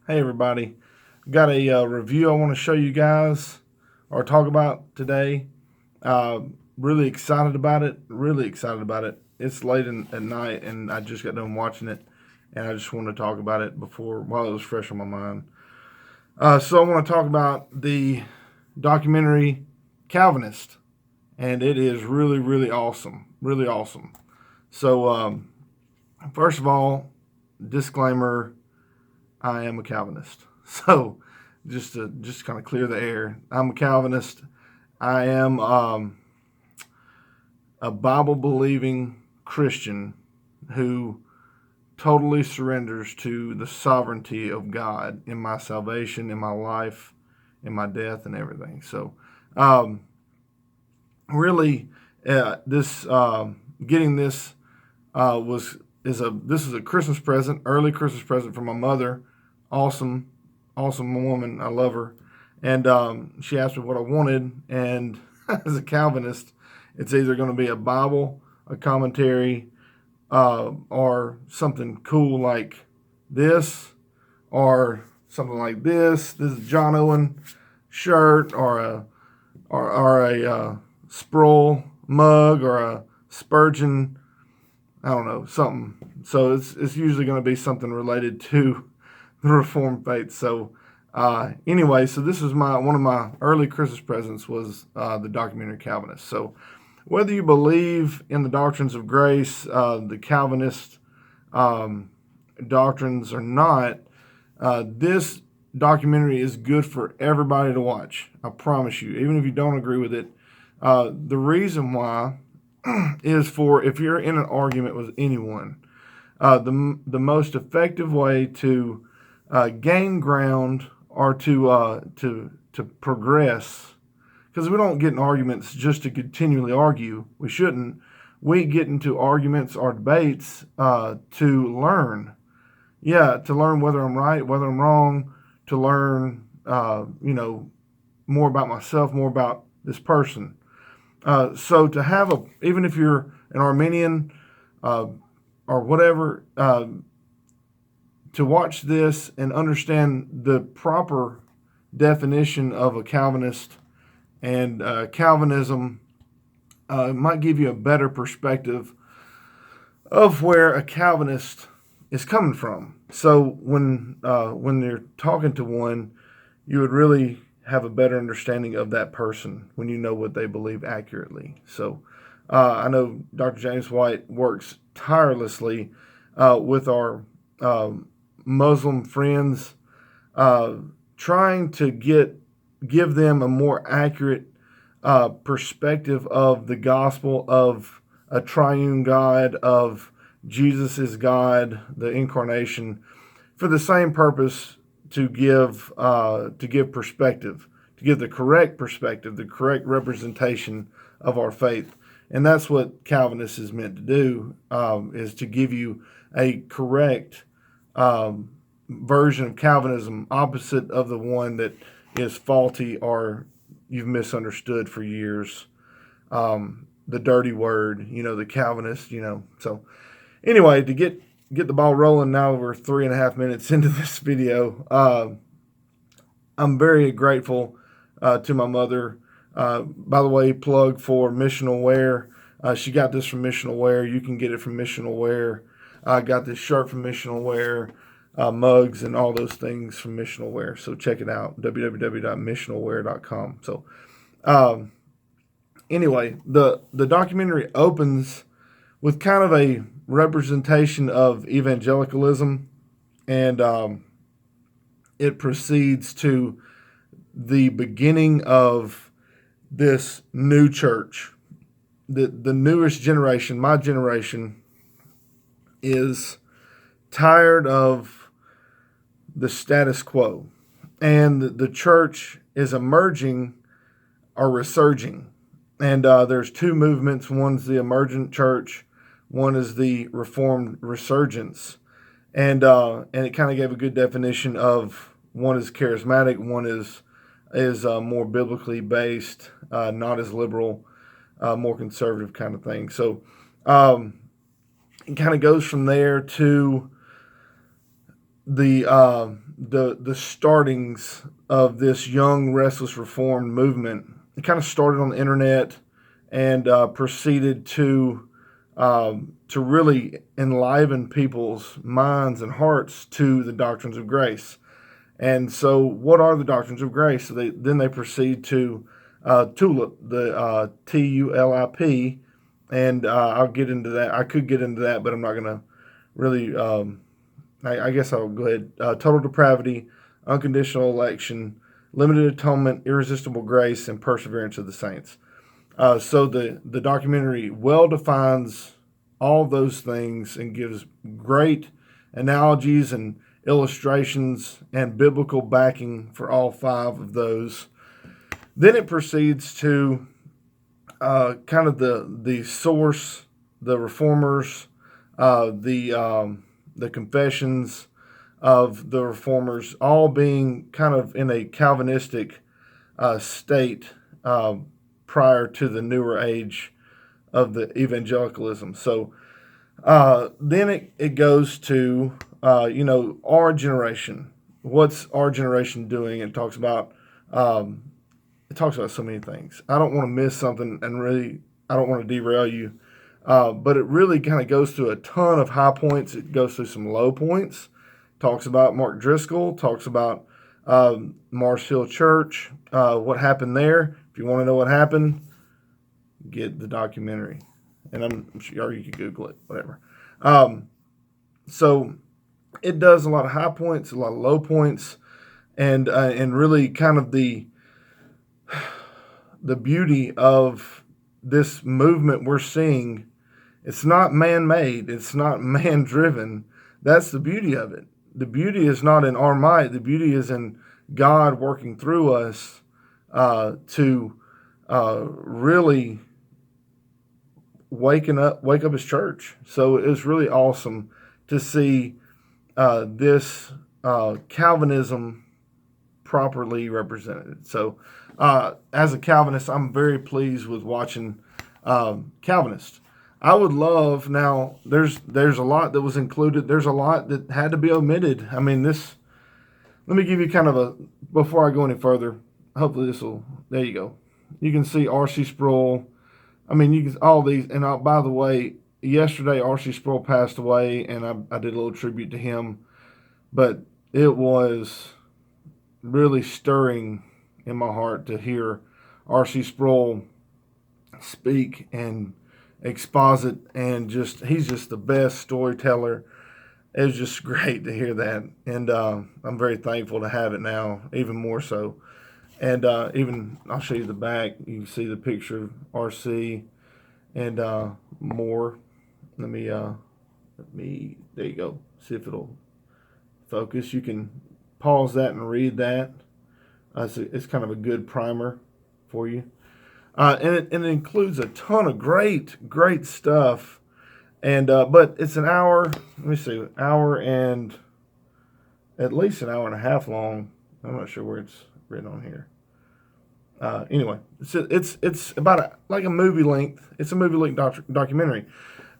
Hey everybody, got a review I want to show you guys or talk about today. Really excited about it. Really excited about it. It's late at night and I just got done watching it, and I just wanted to talk about it while it was fresh on my mind. So I want to talk about the documentary Calvinist, and it is really awesome. Really awesome. So first of all, disclaimer: I am a Calvinist. So just kind of clear the air, I'm a Calvinist. I am a Bible believing Christian who totally surrenders to the sovereignty of God in my salvation, in my life, in my death, and everything. So, um, really, this getting this was is a this is a Christmas present, early Christmas present from my mother. Awesome, awesome woman. I love her, and she asked me what I wanted. And as a Calvinist, it's either going to be a Bible, a commentary, or something cool like this, or something like this. This is John Owen shirt, or a Sproul mug, or a Spurgeon. I don't know, something. So it's usually going to be something related to the Reformed faith. So anyway, so this is one of my early Christmas presents was the documentary Calvinist. So whether you believe in the doctrines of grace, the Calvinist um, doctrines or not, this documentary is good for everybody to watch. I promise you, even if you don't agree with it. The reason why is for if you're in an argument with anyone, the most effective way to gain ground or to progress, because we don't get in arguments just to continually argue. We shouldn't. We get into arguments or debates to learn. Yeah, to learn whether I'm right, whether I'm wrong, to learn, more about myself, more about this person. So to have even if you're an Arminian uh, or whatever, to watch this and understand the proper definition of a Calvinist and Calvinism might give you a better perspective of where a Calvinist is coming from. So when you're talking to one, you would really have a better understanding of that person when you know what they believe accurately. So I know Dr. James White works tirelessly with our Muslim friends, uh, trying to give them a more accurate perspective of the gospel of a triune God, of Jesus is God, the incarnation, for the same purpose to give perspective, to give the correct perspective, the correct representation of our faith, and that's what Calvinist is meant to do, is to give you a correct version of Calvinism, opposite of the one that is faulty or you've misunderstood for years. The dirty word, the Calvinist, So anyway, to get the ball rolling, now we're 3.5 minutes into this video. I'm very grateful to my mother. By the way, plug for Missional Wear. She got this from Missional Wear. You can get it from Missional Wear. I got this shirt from Missional Wear, mugs and all those things from Missional Wear. So check it out, www.missionalwear.com. So anyway, the documentary opens with kind of a representation of evangelicalism, and it proceeds to the beginning of this new church. The newest generation, my generation, is tired of the status quo, and the church is emerging or resurging. And there's two movements. One's the emergent church, one is the Reformed resurgence, and it kind of gave a good definition of one is charismatic, one is more biblically based, not as liberal, more conservative kind of thing. So it kind of goes from there to the the startings of this young, restless Reformed movement. It kind of started on the internet and proceeded to really enliven people's minds and hearts to the doctrines of grace. And so, what are the doctrines of grace? So then they proceed to TULIP, the TULIP, and I'll get into that. I could get into that, but I'm not going to really. I guess I'll go ahead. Total depravity, unconditional election, limited atonement, irresistible grace, and perseverance of the saints. So the documentary well defines all those things and gives great analogies and illustrations and biblical backing for all 5 of those. Then it proceeds to kind of the source, the reformers, the confessions of the reformers, all being kind of in a Calvinistic state prior to the newer age of the evangelicalism. So then it goes to our generation. What's our generation doing? It talks about so many things. I don't want to miss something, and really, I don't want to derail you. But it really kind of goes through a ton of high points. It goes through some low points. Talks about Mark Driscoll. Talks about Mars Hill Church. What happened there? If you want to know what happened, get the documentary. And I'm sure you can Google it, whatever. So it does a lot of high points, a lot of low points, and really kind of the beauty of this movement we're seeing. It's not man-made. It's not man-driven. That's the beauty of it. The beauty is not in our might. The beauty is in God working through us to really wake up His church. So it was really awesome to see this Calvinism properly represented. So as a Calvinist, I'm very pleased with watching Calvinist. I would love, now there's a lot that was included. There's a lot that had to be omitted. I mean, let me give you kind of before I go any further, hopefully there you go. You can see R.C. Sproul. I mean, you can, all these, and by the way, yesterday R.C. Sproul passed away, and I did a little tribute to him, but it was really stirring in my heart to hear R.C. Sproul speak and exposit, and he's just the best storyteller. It was just great to hear that, and I'm very thankful to have it now, even more so. And even I'll show you the back. You can see the picture of RC and more. Let me there you go. See if it'll focus. You can pause that and read that. It's kind of a good primer for you. And it includes a ton of great stuff. And but it's an hour. Let me see, hour and at least an hour and a half long. I'm not sure where it's written on here. Anyway, it's about like a movie length. It's a movie length documentary.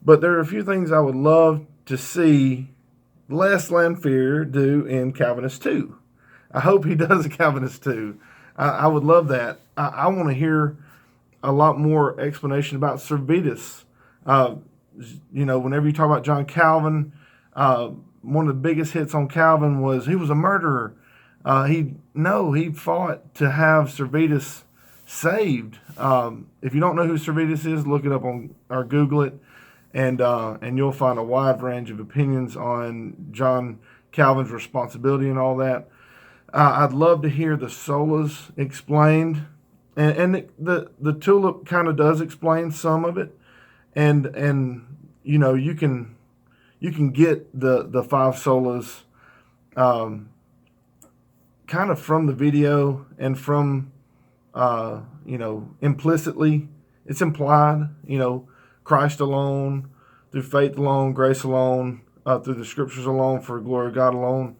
But there are a few things I would love to see Les Lanphere do in Calvinist 2. I hope he does a Calvinist 2. I would love that. I want to hear a lot more explanation about Servetus. Whenever you talk about John Calvin, one of the biggest hits on Calvin was he was a murderer. He fought to have Servetus saved. If you don't know who Servetus is, look it up or Google it, and you'll find a wide range of opinions on John Calvin's responsibility and all that. I'd love to hear the solas explained, and the tulip kind of does explain some of it, and you can get the 5 solas kind of from the video and from implicitly. It's implied, Christ alone, through faith alone, grace alone, through the scriptures alone, for the glory of God alone.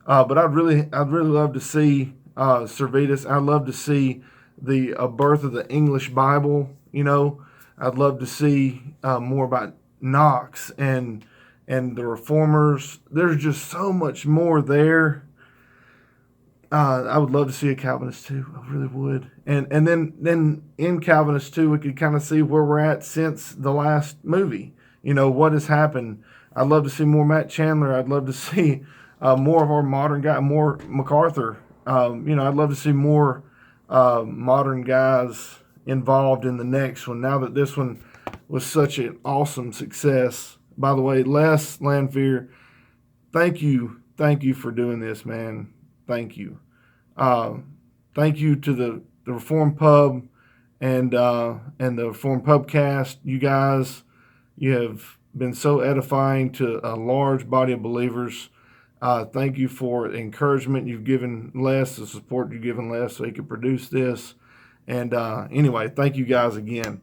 But I'd really love to see Servetus. I'd love to see the birth of the English Bible. I'd love to see more about Knox and the Reformers. There's just so much more there I would love to see a Calvinist too. I really would. And then in Calvinist too, we could kind of see where we're at since the last movie. You know, what has happened. I'd love to see more Matt Chandler. I'd love to see more of our modern guy, more MacArthur. You know, I'd love to see more modern guys involved in the next one. Now that this one was such an awesome success. By the way, Les Lanphere, thank you for doing this, man. Thank you. Uh, Thank you to the Reform Pub and the Reform Pubcast. You guys, you have been so edifying to a large body of believers. Thank you for the encouragement you've given Les, the support you've given Les, so he could produce this. And anyway, thank you guys again.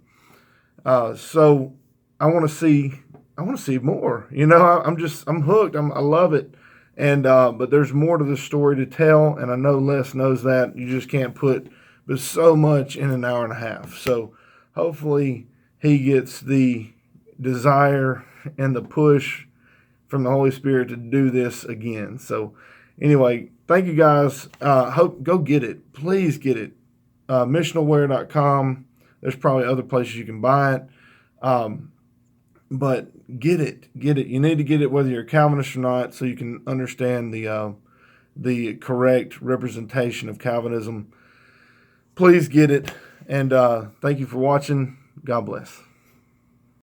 So I want to see more. You know, I'm hooked. I love it. And but there's more to the story to tell, and I know Les knows that. You just can't put but so much in an hour and a half. So hopefully he gets the desire and the push from the Holy Spirit to do this again. So anyway, thank you guys. Hope go get it. Please get it. Missionalwear.com. There's probably other places you can buy it. But get it. You need to get it whether you're a Calvinist or not, so you can understand the correct representation of Calvinism. Please get it. And thank you for watching. God bless.